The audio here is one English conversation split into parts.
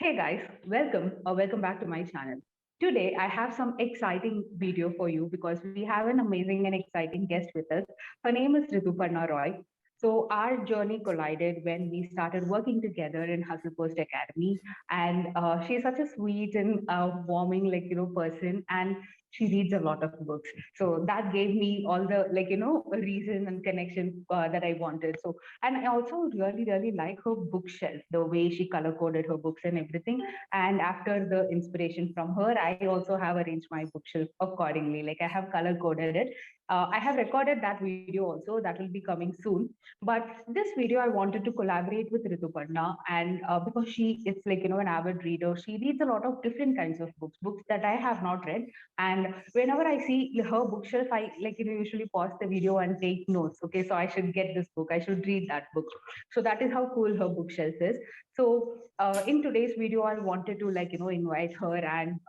Hey guys, welcome back to my channel. Today I have some exciting video for you because we have an amazing and exciting guest with us. Her name is Rituparna Roy. So our journey collided when we started working together in Hustle Post Academy, and she's such a sweet and warming person, and she reads a lot of books. So that gave me all the reason and connection that I wanted. So and I also really like her bookshelf, the way she color coded her books and everything. And after the inspiration from her, I also have arranged my bookshelf accordingly. Like I have color coded it. I have recorded that video also, that will be coming soon. But this video I wanted to collaborate with Rituparna, and because she is an avid reader, she reads a lot of different kinds of books that I have not read. And whenever I see her bookshelf, I usually pause the video and take notes. Okay, so I should get this book, I should read that book. So that is how cool her bookshelf is. So in today's video, I wanted to invite her, and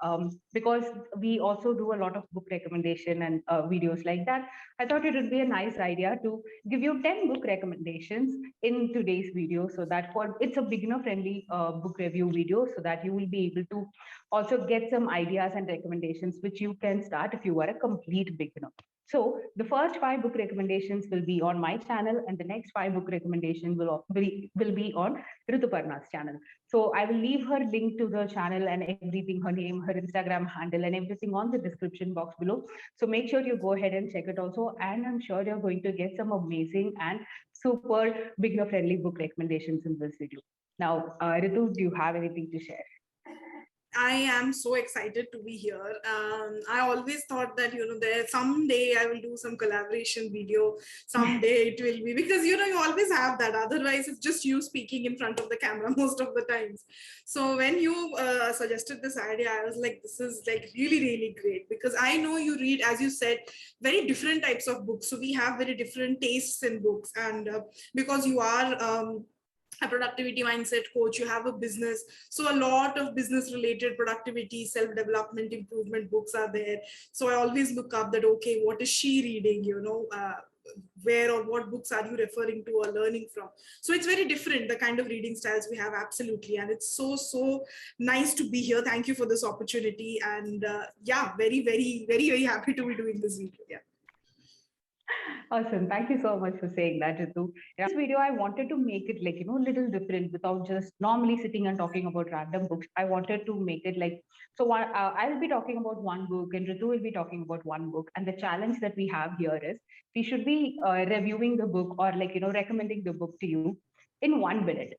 because we also do a lot of book recommendation and videos like that, I thought it would be a nice idea to give you 10 book recommendations in today's video, so that for it's a beginner friendly book review video, so that you will be able to also get some ideas and recommendations which you can start if you are a complete beginner. So the first five book recommendations will be on my channel, and the next five book recommendations will be on Rituparna's channel. So I will leave her link to the channel and everything, her name, her Instagram handle, and everything on the description box below. So make sure you go ahead and check it also. And I'm sure you're going to get some amazing and super beginner friendly book recommendations in this video. Now, Ritu, do you have anything to share? I am so excited to be here. I always thought that there someday I will do some collaboration video. Someday it will be, because you always have that. Otherwise, it's just you speaking in front of the camera most of the times. So when you suggested this idea, I was like, this is like really great, because I know you read, as you said, very different types of books. So we have very different tastes in books, and because you are a productivity mindset coach, you have a business, so a lot of business related productivity, self development, improvement books are there. So I always look up that, okay, what is she reading, where or what books are you referring to or learning from. So it's very different, the kind of reading styles we have, absolutely. And it's so nice to be here. Thank you for this opportunity. And yeah, very happy to be doing this video. Yeah. Awesome. Thank you so much for saying that, Ritu. Yeah, this video, I wanted to make it little different without just normally sitting and talking about random books. I wanted to make it I'll be talking about one book and Ritu will be talking about one book. And the challenge that we have here is we should be reviewing the book or recommending the book to you in 1 minute.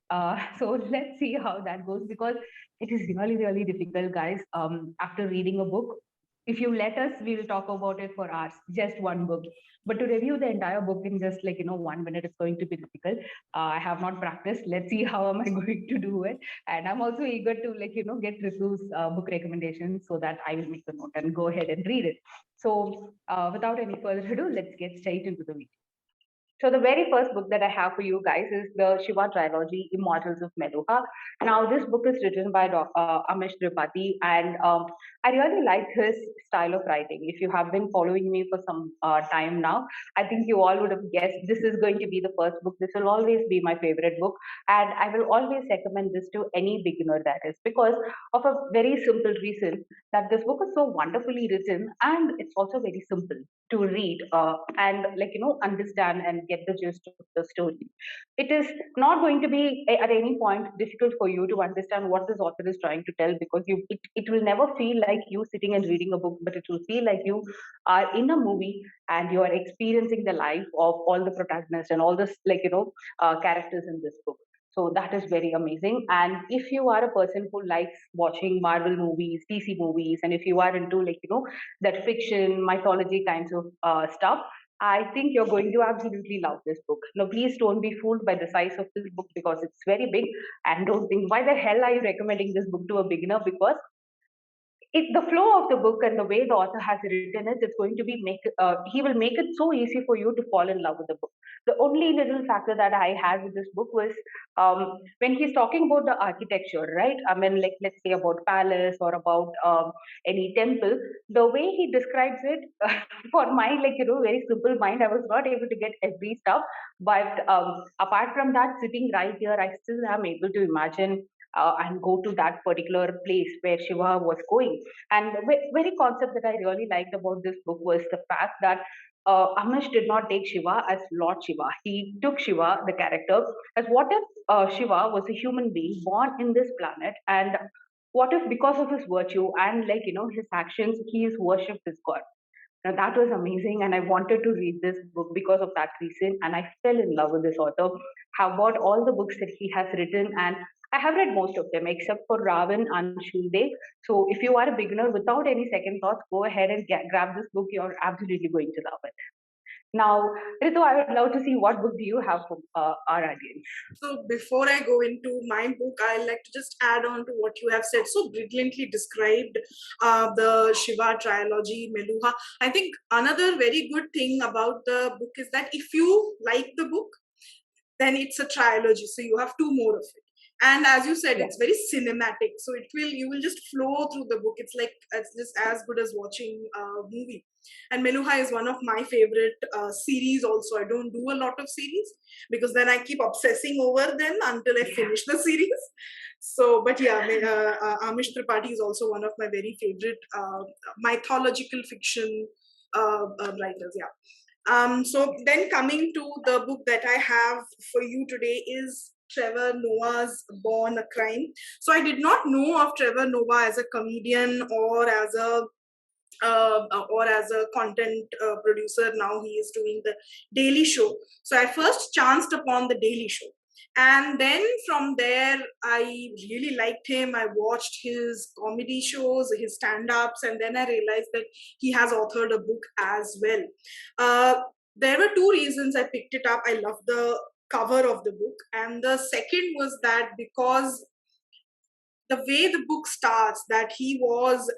So let's see how that goes, because it is really difficult, guys. After reading a book, if you let us, we will talk about it for hours, just one book. But to review the entire book in just 1 minute, it's going to be difficult. I have not practiced. Let's see how am I going to do it. And I'm also eager to get Ritu's book recommendations so that I will make a note and go ahead and read it. So without any further ado, let's get straight into the video. So the very first book that I have for you guys is the Shiva Trilogy, Immortals of Meluha. Now this book is written by Amish Tripathi, and I really like his style of writing. If you have been following me for some time now, I think you all would have guessed this is going to be the first book. This will always be my favorite book, and I will always recommend this to any beginner, that is because of a very simple reason, that this book is so wonderfully written and it's also very simple to read and understand and get the gist of the story. It is not going to be at any point difficult for you to understand what this author is trying to tell, because it will never feel like you sitting and reading a book, but it will feel like you are in a movie and you are experiencing the life of all the protagonists and all this characters in this book. So that is very amazing. And if you are a person who likes watching Marvel movies, DC movies, and if you are into that fiction, mythology kinds of stuff, I think you're going to absolutely love this book. Now, please don't be fooled by the size of this book because it's very big. And don't think, why the hell are you recommending this book to a beginner? Because the flow of the book and the way the author has written it, it's going to be he will make it so easy for you to fall in love with the book. The only little factor that I had with this book was when he's talking about the architecture, right? I mean, like, let's say about palace or about any temple, the way he describes it, for my very simple mind, I was not able to get every stuff. But apart from that, sitting right here, I still am able to imagine and go to that particular place where Shiva was going. And the very concept that I really liked about this book was the fact that Amish did not take Shiva as Lord Shiva. He took Shiva, the character, as what if Shiva was a human being born in this planet, and what if because of his virtue and his actions, he is worshipped as God. Now that was amazing, and I wanted to read this book because of that reason, and I fell in love with this author. Have bought all the books that he has written, and I have read most of them except for Ravan and Shulde. So if you are a beginner, without any second thoughts, go ahead and grab this book. You're absolutely going to love it. Now, Ritu, I would love to see what book do you have for our audience. So before I go into my book, I'd like to just add on to what you have said. So brilliantly described the Shiva Trilogy, Meluha. I think another very good thing about the book is that if you like the book, then it's a trilogy. So you have two more of it. And as you said, it's very cinematic. So you will just flow through the book. It's just as good as watching a movie. And Meluha is one of my favorite series also. I don't do a lot of series because then I keep obsessing over them until I finish the series. So, but yeah, Amish Tripathi is also one of my very favorite mythological fiction writers. Yeah. So then coming to the book that I have for you today is Trevor Noah's Born a Crime. So I did not know of Trevor Noah as a comedian or as a content producer. Now he is doing the Daily Show. So I first chanced upon the Daily Show. And then from there, I really liked him. I watched his comedy shows, his stand-ups, and then I realized that he has authored a book as well. There were two reasons I picked it up. I love the cover of the book. And the second was that because the way the book starts, that he was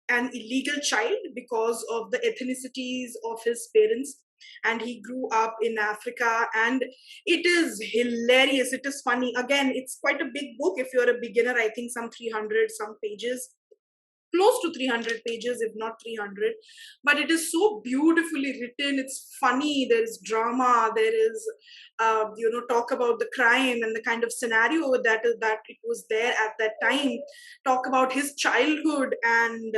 an illegal child because of the ethnicities of his parents, and he grew up in Africa, and it is hilarious, it is funny. Again, it's quite a big book. If you're a beginner, I think some 300 some pages, close to 300 pages, if not 300. But it is so beautifully written. It's funny, there is drama, there is talk about the crime and the kind of scenario that it was there at that time, talk about his childhood, and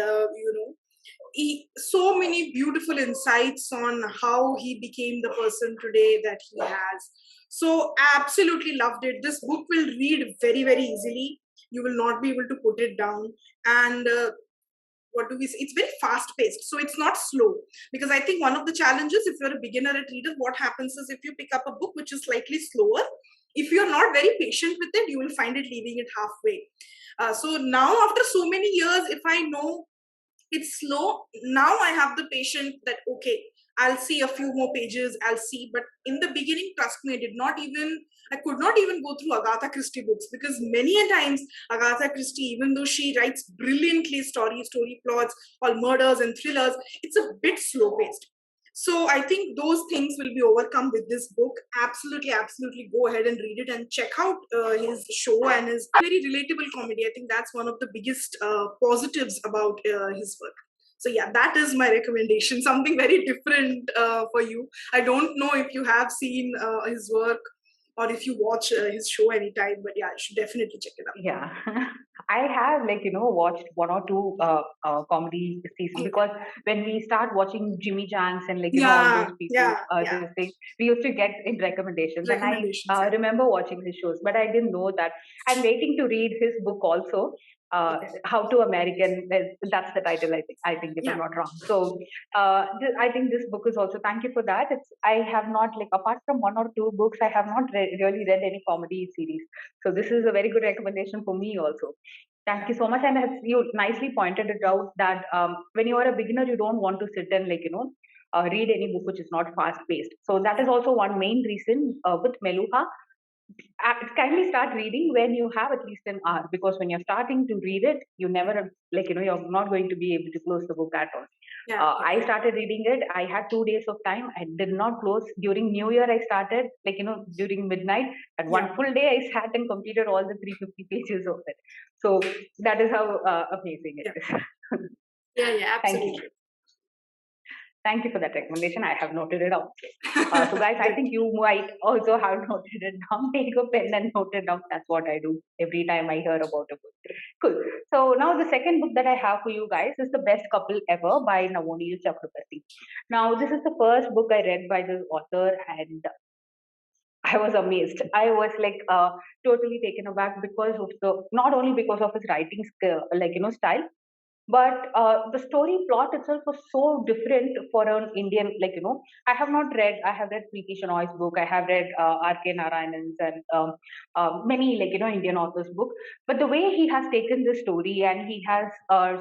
so many beautiful insights on how he became the person today that he has. So absolutely loved it. This book will read very, very easily. You will not be able to put it down. And what do we say? It's very fast paced. So it's not slow. Because I think one of the challenges, if you're a beginner at reader, what happens is if you pick up a book which is slightly slower, if you're not very patient with it, you will find it leaving it halfway. So now, after so many years, if I know it's slow, now I have the patience that, okay, I'll see a few more pages, I'll see. But in the beginning, trust me, I could not even go through Agatha Christie books, because many a times Agatha Christie, even though she writes brilliantly story plots, all murders and thrillers, it's a bit slow paced. So I think those things will be overcome with this book. Absolutely, absolutely go ahead and read it and check out his show and his very relatable comedy. I think that's one of the biggest positives about his work. So yeah, that is my recommendation. Something very different for you. I don't know if you have seen his work or if you watch his show anytime, but yeah, you should definitely check it out. Yeah. I have watched one or two comedy seasons, because when we start watching Jimmy Janks and all those people, this thing, we used to get in recommendations. And I remember watching his shows, but I didn't know that. I'm waiting to read his book also. How to American, that's the title, I think, if I'm not wrong. So I think this book is also, thank you for that. I have not, apart from one or two books, I have not really read any comedy series. So this is a very good recommendation for me also. Thank you so much. And as you nicely pointed it out, that when you are a beginner, you don't want to sit and read any book which is not fast paced. So that is also one main reason with Meluha. Kindly start reading when you have at least an hour, because when you're starting to read it, you never you're not going to be able to close the book at all. I started reading it. I had 2 days of time. I did not close. During New Year, I started during midnight, and one full day I sat and completed all the 350 pages of it. So that is how amazing it is. Yeah, absolutely. Thank you. Thank you for that recommendation. I have noted it out. So, guys, I think you might also have noted it down. Take a pen and note it down. That's what I do every time I hear about a book. Cool. So now the second book that I have for you guys is The Best Couple Ever by Navonil Chakrabarti. Now, this is the first book I read by this author, and I was amazed. I was like totally taken aback because of the not only because of his writing skill, like style, but the story plot itself was so different for an Indian, like I have not read. I have read Preeti Shenoy's book. I have read R.K. Narayanan's and many Indian authors' book. But the way he has taken this story and he has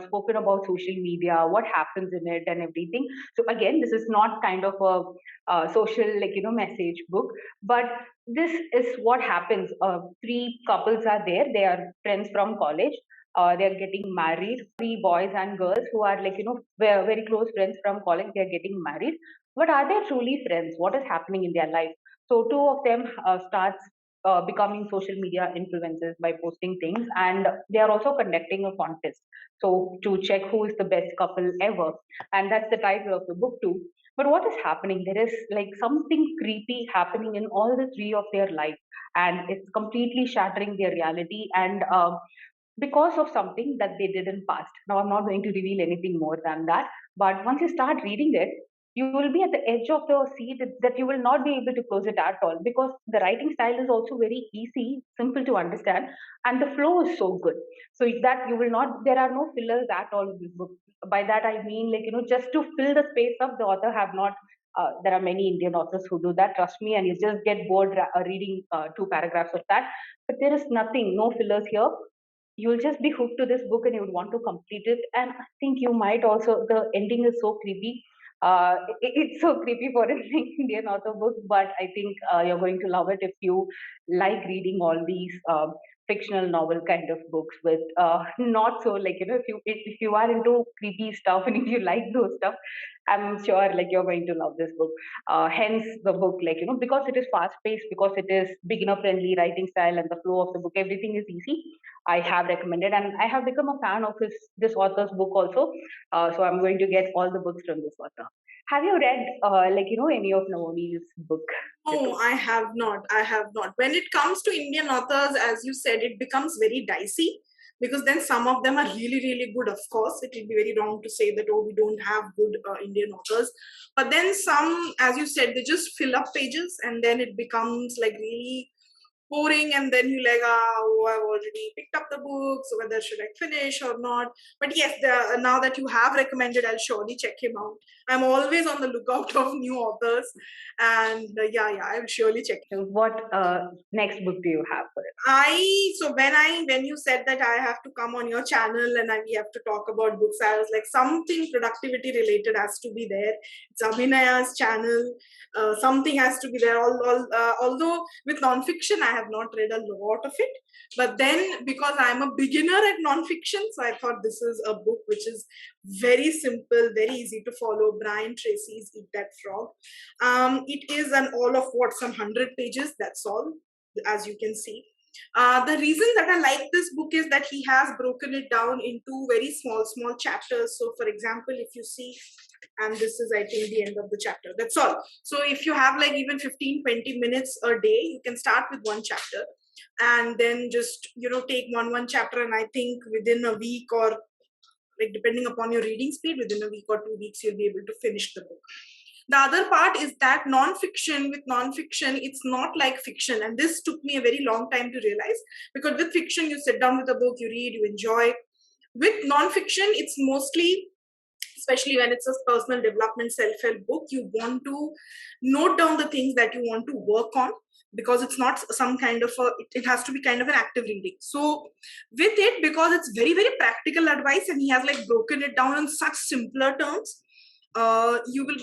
spoken about social media, what happens in it, and everything. So again, this is not kind of a social message book, but this is what happens. Three couples are there. They are friends from college. They're getting married. Three boys and girls who are very, very close friends from college. They're getting married. But are they truly friends? What is happening in their life? So two of them starts becoming social media influencers by posting things, and they are also conducting a contest. So to check who is the best couple ever, and that's the title of the book too. But what is happening? There is like something creepy happening in all the three of their life, and it's completely shattering their reality. And because of something that they did in past. Now, I'm not going to reveal anything more than that. But once you start reading it, you will be at the edge of the seat that you will not be able to close it at all because the writing style is also very easy, simple to understand, and the flow is so good. So that you will not, there are no fillers at all in this book. By that I mean, just to fill the space up, the author have not. There are many Indian authors who do that. Trust me, and you just get bored reading two paragraphs of that. But there is nothing, no fillers here. You'll just be hooked to this book and you would want to complete it. And I think you might also, the ending is so creepy. It's so creepy for an Indian author book, but I think you're going to love it if you like reading all these fictional novel kind of books with not so if you are into creepy stuff and if you like those stuff, I'm sure you're going to love this book. Hence the book, because it is fast paced, because it is beginner friendly writing style and the flow of the book, everything is easy. I have recommended, and I have become a fan of this author's book also. So I'm going to get all the books from this author. Have you read any of Naomi's book? No, I have not. I have not. When it comes to Indian authors, as you said, it becomes very dicey because then some of them are really, really good. Of course, it would be very wrong to say that, oh, we don't have good Indian authors. But then some, as you said, they just fill up pages and then it becomes like really boring, and then you like, oh, I've already picked up the book, so whether should I finish or not. But yes, now that you have recommended, I'll surely check him out. I'm always on the lookout of new authors, and yeah, I'll surely check. So what next book do you have for it? When you said that I have to come on your channel and we have to talk about books, I was like, something productivity related has to be there. It's Abhinaya's channel. Something has to be there. Although with nonfiction, I have not read a lot of it. But then because I'm a beginner at nonfiction, so I thought this is a book which is very simple, very easy to follow. Brian Tracy's Eat That Frog. It is an all of some 100 pages. That's all, as you can see. The reason that I like this book is that he has broken it down into very small chapters. So for example, if you see, and this is I think the end of the chapter, that's all. So if you have like even 15-20 minutes a day, you can start with one chapter and then just take one chapter, and I think within a week, or like depending upon your reading speed, within a week or 2 weeks you'll be able to finish the book. The other part is that with nonfiction, it's not like fiction. And this took me a very long time to realize, because with fiction, you sit down with a book, you read, you enjoy. With nonfiction, it's mostly, especially when it's a personal development, self-help book, you want to note down the things that you want to work on, because it's not some kind of it has to be kind of an active reading. So with it, because it's very, very practical advice and he has like broken it down in such simpler terms, you will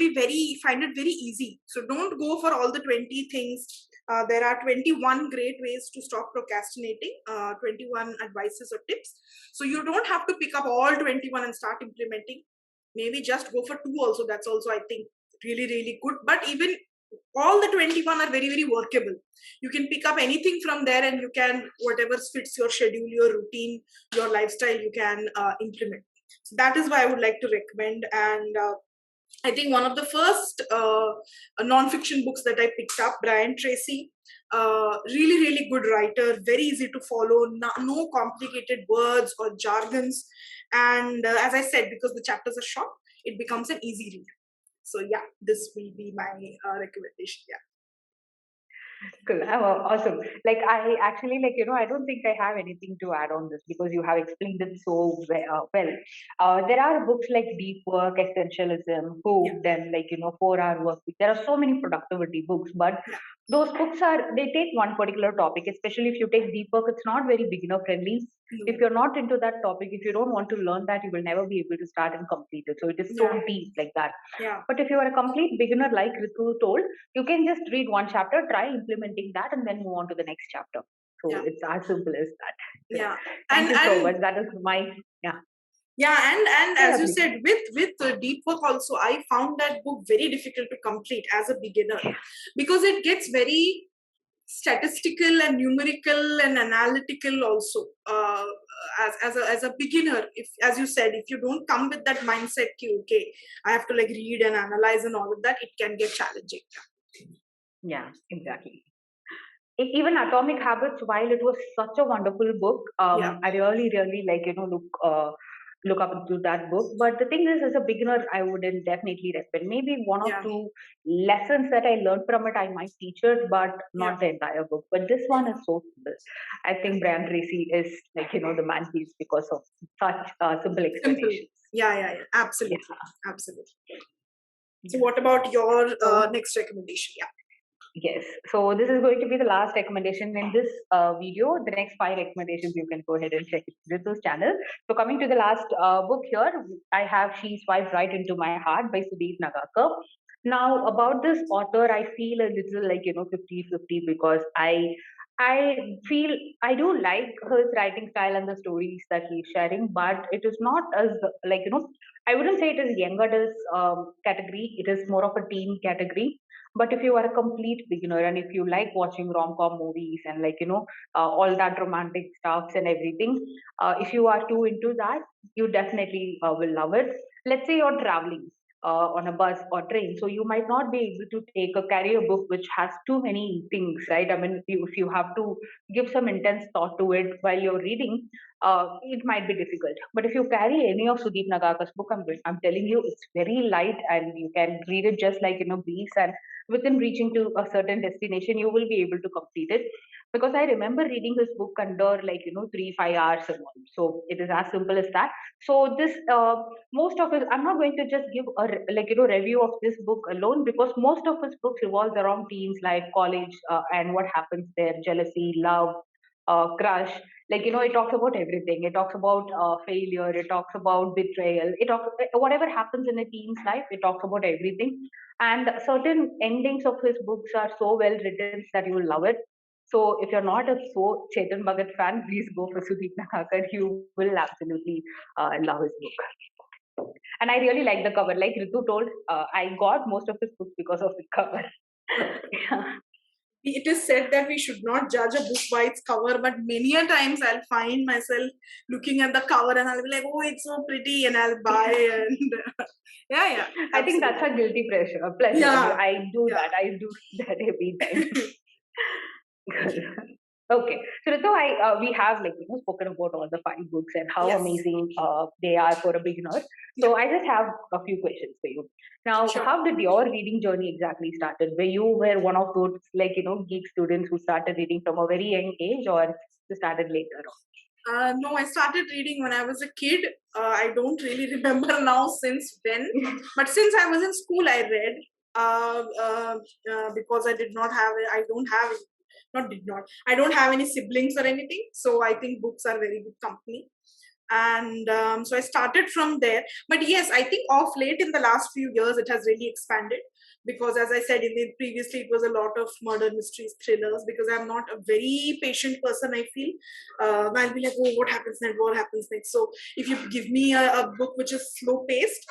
find it very easy. So don't go for all the 20 things. There are 21 great ways to stop procrastinating, 21 advices or tips. So you don't have to pick up all 21 and start implementing. Maybe just go for 2 also. That's also, I think, really, really good. But even all the 21 are very, very workable. You can pick up anything from there and you can, whatever fits your schedule, your routine, your lifestyle, you can implement. So that is why I would like to recommend. And I think one of the first non-fiction books that I picked up, Brian Tracy, really, really good writer, very easy to follow, no complicated words or jargons. And as I said, because the chapters are short, it becomes an easy read. So yeah, this will be my recommendation. Yeah. Cool. Awesome. Like I actually like, I don't think I have anything to add on this because you have explained it so well. There are books like Deep Work, Essentialism, Hope, Yeah. then like, 4-hour work week. There are so many productivity books, but Yeah. those books they take one particular topic, especially if you take Deep Work, it's not very beginner friendly. No. If you're not into that topic, if you don't want to learn that, you will never be able to start and complete it. So it is so Yeah. deep like that. Yeah. But if you are a complete beginner, like Ritu told, you can just read one chapter, try implementing that, and then move on to the next chapter. So Yeah. it's as simple as that. Yeah. Thank you so And much. That is my yeah. yeah, and Yeah, as you please. said, with Deep Work also, I found that book very difficult to complete as a beginner because it gets very statistical and numerical and analytical also. As a beginner, if, as you said, if you don't come with that mindset, okay, I have to like read and analyze and all of that, it can get challenging. Yeah, exactly. Even Atomic Habits, while it was such a wonderful book, Yeah. I really, really like look up into that book. But the thing is, as a beginner, I wouldn't definitely recommend. Maybe one or Yeah. two lessons that I learned from it, I might teach it, but Yeah. not the entire book. But this one is so simple. I think Brian Tracy is like the man piece because of such simple Simple. explanations. Yeah. Absolutely. Yeah. Absolutely. So Yeah. what about your So next recommendation? Yeah. yes. So this is going to be the last recommendation in this video. The next 5 recommendations you can go ahead and check Ritu's channel. So coming to the last book here, I have She Swiped Right Into My Heart by Sudeep Nagakar. Now about this author, I feel a little like 50-50 because I feel I do like his writing style and the stories that he's sharing, but it is not as like I wouldn't say it is young adults category. It is more of a teen category. But if you are a complete beginner and if you like watching rom-com movies and like all that romantic stuffs and everything, if you are too into that, you definitely will love it. Let's say you're traveling on a bus or train, so you might not be able to take a carry a book which has too many things, right? I mean, if you have to give some intense thought to it while you're reading, it might be difficult. But if you carry any of Sudeep Nagakar's book, I'm telling you, it's very light and you can read it just like breeze, and within reaching to a certain destination, you will be able to complete it. Because I remember reading this book under like 3-5 hours and all. So it is as simple as that. So this most of it, I'm not going to just give a review of this book alone because most of his books revolves around teens life, college, and what happens there, jealousy, love, crush. Like it talks about everything. It talks about failure. It talks about betrayal. It talks whatever happens in a teen's life. It talks about everything. And certain endings of his books are so well written that you will love it. So if you're not a so Chetan Bhagat fan, please go for Sudeep Nagakar. You will absolutely love his book. And I really like the cover. Like Ritu told, I got most of his books because of the cover. Yeah. It is said that we should not judge a book by its cover, but many a times I'll find myself looking at the cover and I'll be like, oh, it's so pretty, and I'll buy and yeah, I think that's absolutely. a guilty pleasure. Yeah, I do yeah. that. I do that every time. Okay, so Ritu, we have like spoken about all the 5 books and how Yes, amazing they are for a beginner. yeah, So I just have a few questions for you. Now, sure. how did your reading journey exactly started? Were you one of those like geek students who started reading from a very young age, or you started later on? No, I started reading when I was a kid. I don't really remember now since when, but since I was in school, I read because I did not have, I don't have, not did not, I don't have any siblings or anything. So I think books are very good company. And so I started from there. But yes, I think of late in the last few years, it has really expanded because, as I said in the previously, it was a lot of murder mysteries, thrillers. Because I'm not a very patient person, I feel. I'll be like, oh, what happens next? What happens next? So if you give me a book which is slow paced,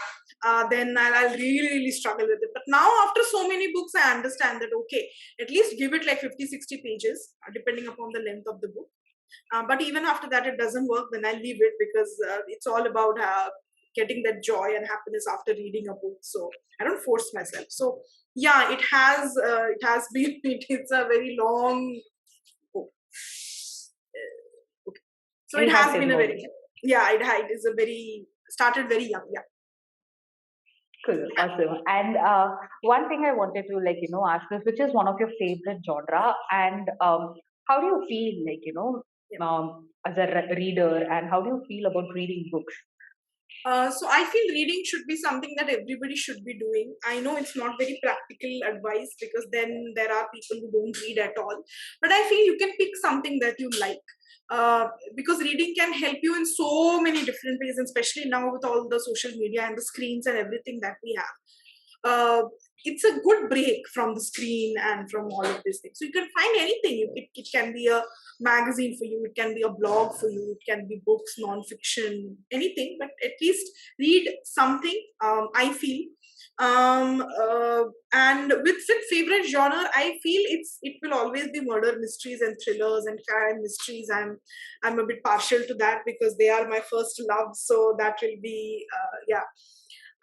then I'll really, really struggle with it. But now, after so many books, I understand that okay, at least give it like 50-60 pages, depending upon the length of the book. But even after that, it doesn't work, then I leave it because it's all about getting that joy and happiness after reading a book. So I don't force myself. So yeah, it has been it's a very long. Oh, okay. So it has been a very, yeah, it is a very started very young. Yeah. Cool, awesome. And one thing I wanted to ask is, which is one of your favorite genre, and how do you feel as a reader, and how do you feel about reading books? So I feel reading should be something that everybody should be doing. I know it's not very practical advice because then there are people who don't read at all. But I feel you can pick something that you like. Because reading can help you in so many different ways, and especially now with all the social media and the screens and everything that we have. It's a good break from the screen and from all of these things. So you can find anything. It can be a magazine for you, it can be a blog for you, it can be books, non-fiction, anything, but at least read something, I feel. And with favorite genre, I feel it will always be murder mysteries and thrillers and crime mysteries. I'm a bit partial to that because they are my first love. So that will be yeah.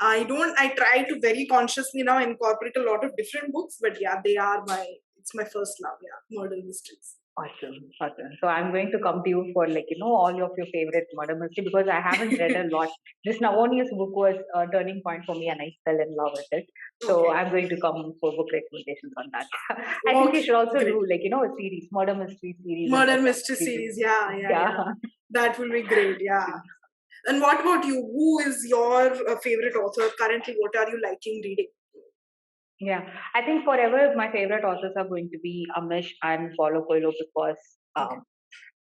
I try to very consciously now incorporate a lot of different books, but yeah, it's my first love, yeah, murder mysteries. Awesome, awesome. So I'm going to come to you for all of your favorite murder mystery, because I haven't read a lot. This Navonius book was a turning point for me, and I fell in love with it. So Okay. I'm going to come for book recommendations on that. I think you should also do a series, murder mystery series. Murder mystery series, yeah. That will be great, yeah. And what about you? Who is your favorite author currently? What are you liking reading? Yeah, I think forever my favorite authors are going to be Amish and Paulo Coelho, because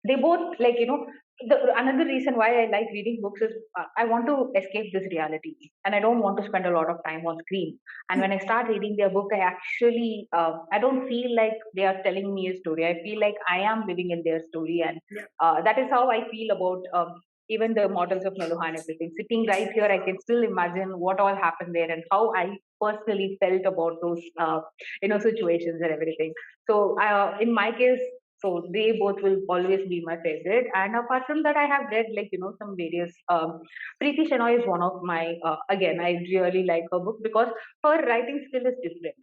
they both another reason why I like reading books is I want to escape this reality, and I don't want to spend a lot of time on screen. And when I start reading their book, I actually I don't feel like they are telling me a story. I feel like I am living in their story, and that is how I feel about even the Mortals of Meluha and everything. Sitting right here, I can still imagine what all happened there and how I personally felt about those situations and everything. So in my case, so they both will always be my favorite. And apart from that, I have read some various. Preeti Shenoy is one of my. Again, I really like her book because her writing skill is different.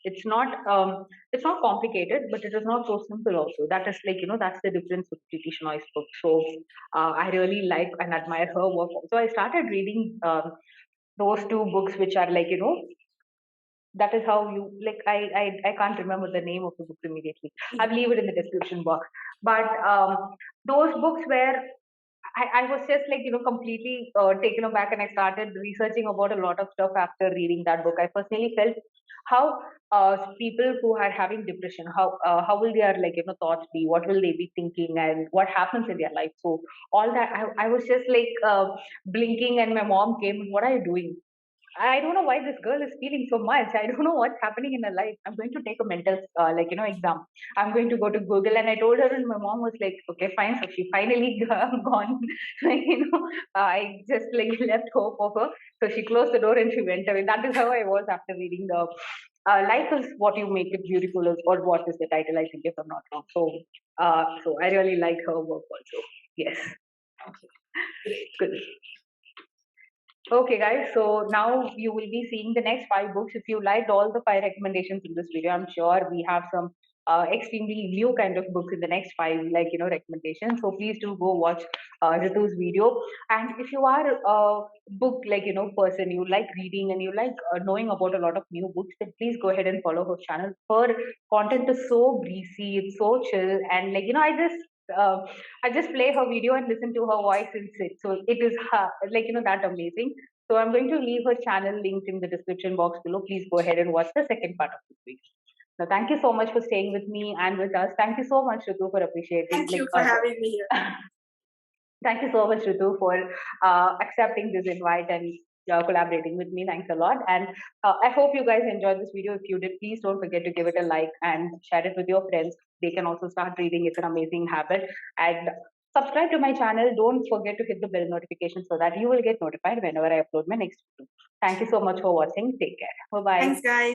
It's not complicated, but it is not so simple also. That is that's the difference with Preeti Shenoy's book. So I really like and admire her work. So I started reading those two books, which are that is how you I can't remember the name of the book immediately. I'll leave it in the description box. But those books where I was just completely taken aback, and I started researching about a lot of stuff after reading that book. I personally felt how people who are having depression, how will their thoughts be, what will they be thinking, and what happens in their life. So all that I was just blinking, and my mom came, what are you doing? I don't know why this girl is feeling so much. I don't know what's happening in her life. I'm going to take a mental, exam. I'm going to go to Google. And I told her, and my mom was like, okay, fine. So she finally gone. I just left hope of her. So she closed the door and she went away. That is how I was after reading the Life is What You Make It Beautiful, or what is the title, I think, if I'm not wrong. So I really like her work also. Yes. Good. Okay, guys, so now you will be seeing the next 5 books. If you liked all the 5 recommendations in this video, I'm sure we have some extremely new kind of books in the next 5, recommendations. So please do go watch Ritu's video. And if you are a book, person, you like reading and you like knowing about a lot of new books, then please go ahead and follow her channel. Her content is so breezy, it's so chill, and I just play her video and listen to her voice and sit. So it is that amazing. So I'm going to leave her channel linked in the description box below. Please go ahead and watch the second part of this video. Now, thank you so much for staying with me and with us. Thank you so much, Ritu, for appreciating. Thank you for having me here. Thank you so much, Ritu, for accepting this invite and collaborating with me. Thanks a lot. And I hope you guys enjoyed this video. If you did, please don't forget to give it a like and share it with your friends. They can also start reading. It's an amazing habit. And subscribe to my channel. Don't forget to hit the bell notification so that you will get notified whenever I upload my next video. Thank you so much for watching. Take care. Bye-bye. Thanks, guys.